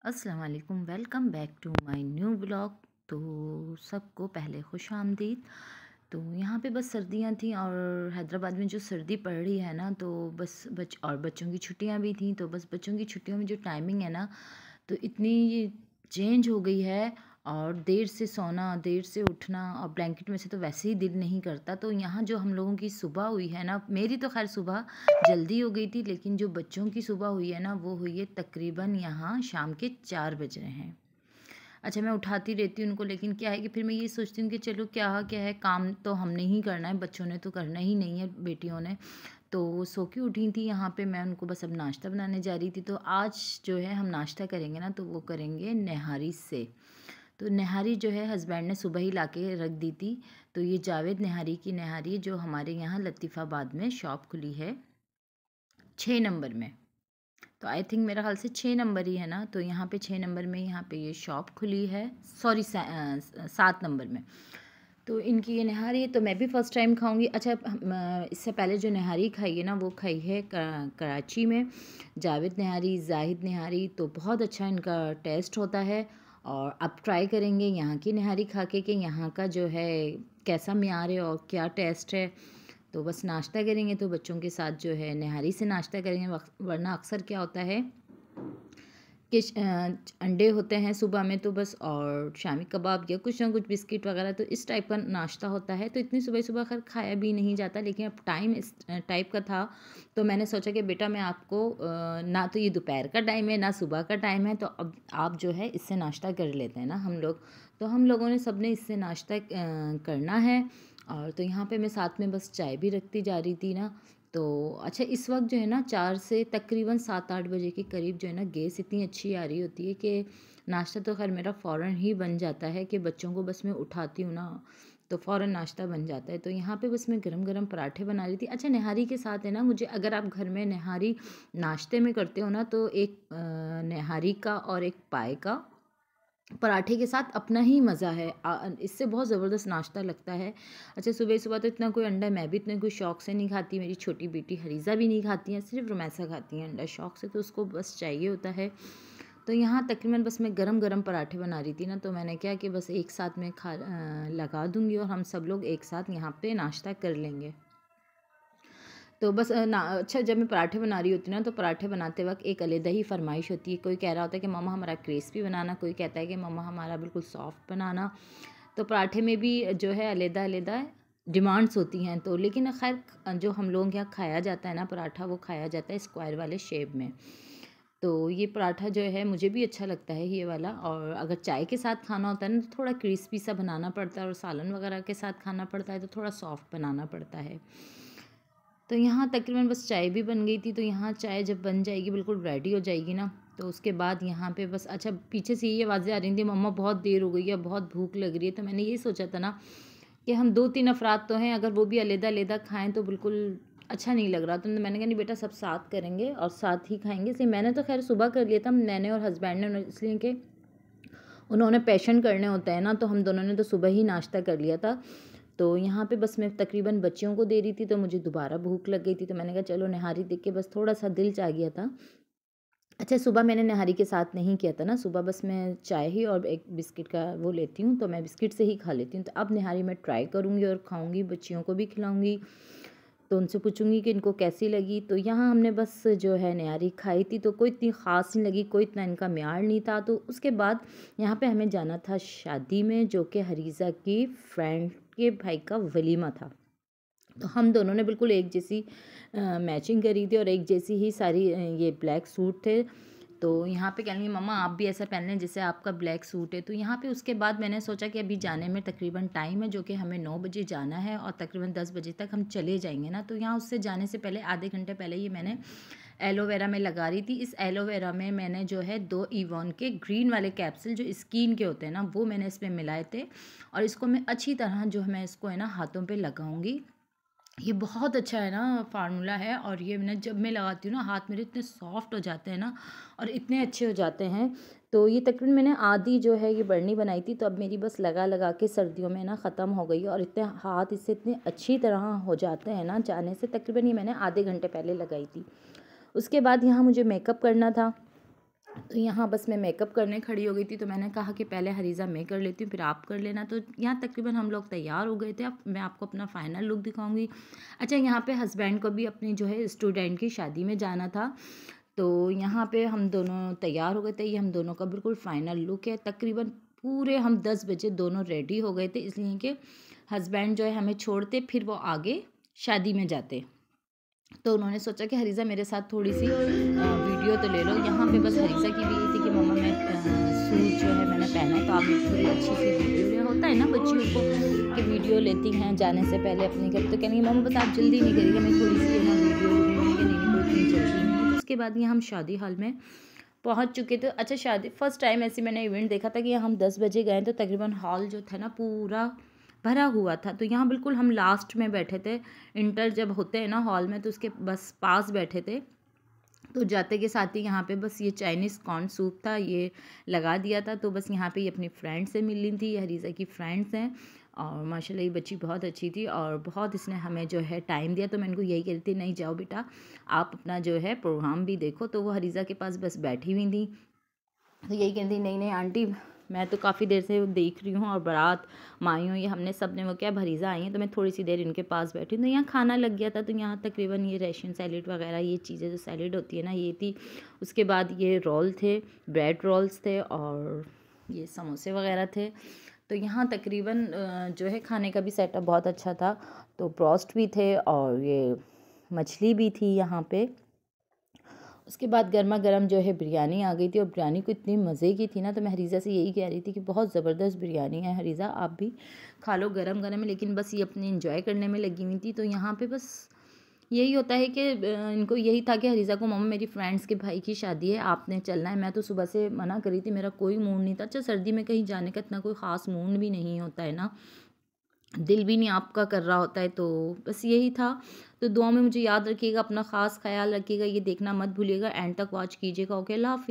अस्सलाम वालेकुम, welcome back to my new blog. तो सबको पहले खुश आमदीद। तो यहाँ पे बस सर्दियाँ थी और हैदराबाद में जो सर्दी पड़ रही है ना, तो बस बच्चों की छुट्टियाँ भी थी। तो बस बच्चों की छुट्टियों में जो टाइमिंग है ना, तो इतनी चेंज हो गई है। और देर से सोना, देर से उठना, और ब्लैंकेट में से तो वैसे ही दिल नहीं करता। तो यहाँ जो हम लोगों की सुबह हुई है ना, मेरी तो खैर सुबह जल्दी हो गई थी, लेकिन जो बच्चों की सुबह हुई है ना, वो हुई है तकरीबन यहाँ शाम के 4 बज रहे हैं। अच्छा, मैं उठाती रहती हूँ उनको, लेकिन क्या है कि फिर मैं ये सोचती हूँ कि चलो क्या क्या है, काम तो हमने ही करना है, बच्चों ने तो करना ही नहीं है, बेटियों ने। तो वो सो के उठी थी यहाँ पे, मैं उनको बस अब नाश्ता बनाने जा रही थी। तो आज जो है हम नाश्ता करेंगे ना, तो वो करेंगे नहारी से। तो नहारी जो है हस्बैंड ने सुबह ही ला के रख दी थी। तो ये जावेद नहारी की नहारी, जो हमारे यहाँ लतीफ़ाबाद में शॉप खुली है 6 नंबर में। तो आई थिंक मेरा ख्याल से 6 नंबर ही है ना, तो यहाँ पे 6 नंबर में यहाँ पे ये शॉप खुली है। सॉरी, 7 नंबर में। तो इनकी ये नहारी है, तो मैं भी फ़र्स्ट टाइम खाऊंगी। अच्छा, इससे पहले जो नहारी खाई है ना, वो खाई है कराची में, जावेद नहारी, जाहिद नहारी। तो बहुत अच्छा इनका टेस्ट होता है। और अब ट्राई करेंगे यहाँ की नहारी खा के कि यहाँ का जो है कैसा म्यार है और क्या टेस्ट है। तो बस नाश्ता करेंगे, तो बच्चों के साथ जो है नहारी से नाश्ता करेंगे। वरना अक्सर क्या होता है कि अंडे होते हैं सुबह में, तो बस, और शामी कबाब या कुछ ना कुछ बिस्किट वगैरह, तो इस टाइप का नाश्ता होता है। तो इतनी सुबह सुबह खैर खाया भी नहीं जाता, लेकिन अब टाइम इस टाइप का था। तो मैंने सोचा कि बेटा, मैं आपको ना तो ये दोपहर का टाइम है ना सुबह का टाइम है, तो अब आप जो है इससे नाश्ता कर लेते हैं ना हम लोग। तो हम लोगों ने सबने इससे नाश्ता करना है। और तो यहाँ पे मैं साथ में बस चाय भी रखती जा रही थी ना। तो अच्छा, इस वक्त जो है ना 4 से तकरीबन 7-8 बजे के करीब जो है ना, गैस इतनी अच्छी आ रही होती है कि नाश्ता तो खैर मेरा फ़ौरन ही बन जाता है कि बच्चों को बस मैं उठाती हूँ ना, तो फ़ौरन नाश्ता बन जाता है। तो यहाँ पे बस मैं गरम गरम पराठे बना रही थी। अच्छा, नहारी के साथ है ना, मुझे, अगर आप घर में नहारी नाश्ते में करते हो ना, तो एक नहारी का और एक पाए का पराठे के साथ अपना ही मज़ा है। इससे बहुत ज़बरदस्त नाश्ता लगता है। अच्छा, सुबह सुबह तो इतना कोई अंडा मैं भी इतने कोई शौक़ से नहीं खाती, मेरी छोटी बेटी हरीज़ा भी नहीं खाती है, सिर्फ रुमैसा खाती हैं अंडा शौक़ से, तो उसको बस चाहिए होता है। तो यहाँ तकरीबन बस मैं गरम गरम पराठे बना रही थी ना, तो मैंने क्या कि बस एक साथ में लगा दूँगी और हम सब लोग एक साथ यहाँ पे नाश्ता कर लेंगे। तो बस अच्छा, जब मैं पराठे बना रही होती हूँ ना, तो पराठे बनाते वक्त एक अलग ही फरमाइश होती है। कोई कह रहा होता है कि मम्मा हमारा क्रिस्पी बनाना, कोई कहता है कि मम्मा हमारा बिल्कुल सॉफ्ट बनाना। तो पराठे में भी जो है अलग डिमांड्स होती हैं। तो लेकिन खैर जो हम लोगों के यहाँ खाया जाता है ना पराठा, वो खाया जाता है स्क्वायर वाले शेप में। तो ये पराठा जो है मुझे भी अच्छा लगता है ये वाला। और अगर चाय के साथ खाना होता है ना, तो थोड़ा क्रिस्पी सा बनाना पड़ता है, और सालन वगैरह के साथ खाना पड़ता है तो थोड़ा सॉफ्ट बनाना पड़ता है। तो यहाँ तकरीबन बस चाय भी बन गई थी। तो यहाँ चाय जब बन जाएगी, बिल्कुल रेडी हो जाएगी ना, तो उसके बाद यहाँ पे बस, अच्छा, पीछे से ये आवाज़ें आ रही थी, मम्मा बहुत देर हो गई है, बहुत भूख लग रही है। तो मैंने ये सोचा था ना कि हम 2-3 अफराद तो हैं, अगर वो भी अलग-अलग खाएँ तो बिल्कुल अच्छा नहीं लग रहा। तो मैंने कहा नहीं बेटा, सब साथ करेंगे और साथ ही खाएँगे। इसलिए मैंने तो खैर सुबह कर लिया था, मैंने और हस्बैंड ने, इसलिए कि उन्होंने पेशेंट करने होते हैं ना, तो हम दोनों ने तो सुबह ही नाश्ता कर लिया था। तो यहाँ पे बस मैं तकरीबन बच्चियों को दे रही थी, तो मुझे दोबारा भूख लग गई थी, तो मैंने कहा चलो नहारी देख के बस थोड़ा-सा दिल चाह गया था। अच्छा, सुबह मैंने नहारी के साथ नहीं किया था ना, सुबह बस मैं चाय ही और एक बिस्किट का वो लेती हूँ, तो मैं बिस्किट से ही खा लेती हूँ। तो अब नहारी मैं ट्राई करूँगी और खाऊँगी, बच्चियों को भी खिलाऊँगी। तो उनसे पूछूँगी कि इनको कैसी लगी। तो यहाँ हमने बस जो है नहारी खाई थी, तो कोई इतनी ख़ास नहीं लगी, कोई इतना इनका म्यार नहीं था। तो उसके बाद यहाँ पे हमें जाना था शादी में, जो कि हरीज़ा की फ्रेंड के भाई का वलीमा था। तो हम दोनों ने बिल्कुल एक जैसी मैचिंग करी थी और एक जैसी ही सारी ये ब्लैक सूट थे। तो यहाँ पे कह रही मम्मा आप भी ऐसा पहन लें जैसे आपका ब्लैक सूट है। तो यहाँ पे उसके बाद मैंने सोचा कि अभी जाने में तकरीबन टाइम है, जो कि हमें 9 बजे जाना है और तकरीबन 10 बजे तक हम चले जाएंगे ना। तो यहाँ उससे जाने से पहले आधे घंटे पहले ही मैंने एलोवेरा में लगा रही थी। इस एलोवेरा में मैंने जो है 2 इवॉन के ग्रीन वाले कैप्सूल जो स्किन के होते हैं ना, वो मैंने इसमें मिलाए थे। और इसको मैं अच्छी तरह जो है मैं इसको है ना हाथों पे लगाऊंगी। ये बहुत अच्छा है ना फार्मूला है, और ये मैं जब मैं लगाती हूँ ना, हाथ मेरे इतने सॉफ्ट हो जाते हैं ना और इतने अच्छे हो जाते हैं। तो ये तकरीबन मैंने आधी जो है ये बरनी बनाई थी, तो अब मेरी बस लगा लगा के सर्दियों में ना ख़त्म हो गई है, और इतने हाथ इससे इतने अच्छी तरह हो जाते हैं ना जाने से। तकरीबन ये मैंने आधे घंटे पहले लगाई थी। उसके बाद यहाँ मुझे मेकअप करना था। तो यहाँ बस मैं मेकअप करने खड़ी हो गई थी, तो मैंने कहा कि पहले हरीज़ा मैं कर लेती हूँ, फिर आप कर लेना। तो यहाँ तकरीबन हम लोग तैयार हो गए थे। अब मैं आपको अपना फाइनल लुक दिखाऊंगी। अच्छा, यहाँ पे हस्बैंड को भी अपनी जो है स्टूडेंट की शादी में जाना था, तो यहाँ पे हम दोनों तैयार हो गए थे। ये हम दोनों का बिल्कुल फाइनल लुक है। तकरीबन पूरे हम 10 बजे दोनों रेडी हो गए थे, इसलिए कि हस्बैंड जो है हमें छोड़ते, फिर वो आगे शादी में जाते। तो उन्होंने सोचा कि हरीज़ा मेरे साथ थोड़ी सी वीडियो तो ले लो। यहाँ पे बस हरीज़ा की भी यही थी कि मम्मा मैं सूट जो है मैंने पहना है, तो आप थोड़ी अच्छी सी वीडियो ले। होता है ना बच्चियों को कि वीडियो लेती हैं जाने से पहले अपने घर, तो कहेंगे मम्मा बस आप जल्दी नहीं करिएगा, मैं थोड़ी सी ना वीडियो लूँगी। मैंने कहा नहीं कोई इतनी जल्दी नहीं है। तो उसके बाद ये हम शादी हॉल में पहुँच चुके थे। अच्छा, शादी फर्स्ट टाइम ऐसे मैंने इवेंट देखा था कि हम 10 बजे गए, तो तकरीबन हॉल जो था ना पूरा भरा हुआ था। तो यहाँ बिल्कुल हम लास्ट में बैठे थे। इंटर जब होते हैं ना हॉल में, तो उसके बस पास बैठे थे। तो जाते के साथ ही यहाँ पे बस ये चाइनीज़ कॉर्न सूप था, ये लगा दिया था। तो बस यहाँ पे ये अपनी फ्रेंड से मिल रही थी, ये हरीज़ा की फ्रेंड्स हैं। और माशाल्लाह ये बच्ची बहुत अच्छी थी और बहुत इसने हमें जो है टाइम दिया। तो मैं इनको यही कह रही थी नहीं जाओ बेटा, आप अपना जो है प्रोग्राम भी देखो। तो वो हरीज़ा के पास बस बैठी हुई थी। तो यही कहती नहीं नहीं आंटी, मैं तो काफ़ी देर से देख रही हूँ, और बारात मायूँ ये हमने सब ने वो क्या भरीज़ा आई हैं, तो मैं थोड़ी सी देर इनके पास बैठी। तो यहाँ खाना लग गया था। तो यहाँ तकरीबन ये रशियन सैलेड वगैरह ये चीज़ें जो सैलेड होती है ना ये थी। उसके बाद ये रोल थे, ब्रेड रोल्स थे, और ये समोसे वगैरह थे। तो यहाँ तकरीबन जो है खाने का भी सेटअप बहुत अच्छा था। तो ब्रोस्ट भी थे और ये मछली भी थी यहाँ पे। उसके बाद गर्मा गर्म जो है बिरयानी आ गई थी, और बिरयानी को इतनी मज़े की थी ना। तो मैं हरीज़ा से यही कह रही थी कि बहुत ज़बरदस्त बिरयानी है हरीज़ा, आप भी खा लो गरम गरम। लेकिन बस ये अपने इंजॉय करने में लगी हुई थी। तो यहाँ पे बस यही होता है कि इनको यही था कि हरीज़ा को मम्मा मेरी फ्रेंड्स के भाई की शादी है, आपने चलना है। मैं तो सुबह से मना करी थी, मेरा कोई मूड नहीं था। अच्छा, सर्दी में कहीं जाने का इतना कोई ख़ास मूड भी नहीं होता है ना, दिल भी नहीं आपका कर रहा होता है। तो बस यही था। तो दुआ में मुझे याद रखिएगा, अपना ख़ास ख्याल रखिएगा, ये देखना मत भूलिएगा, एंड तक वॉच कीजिएगा। ओके, अल्लाह हाफ़िज़।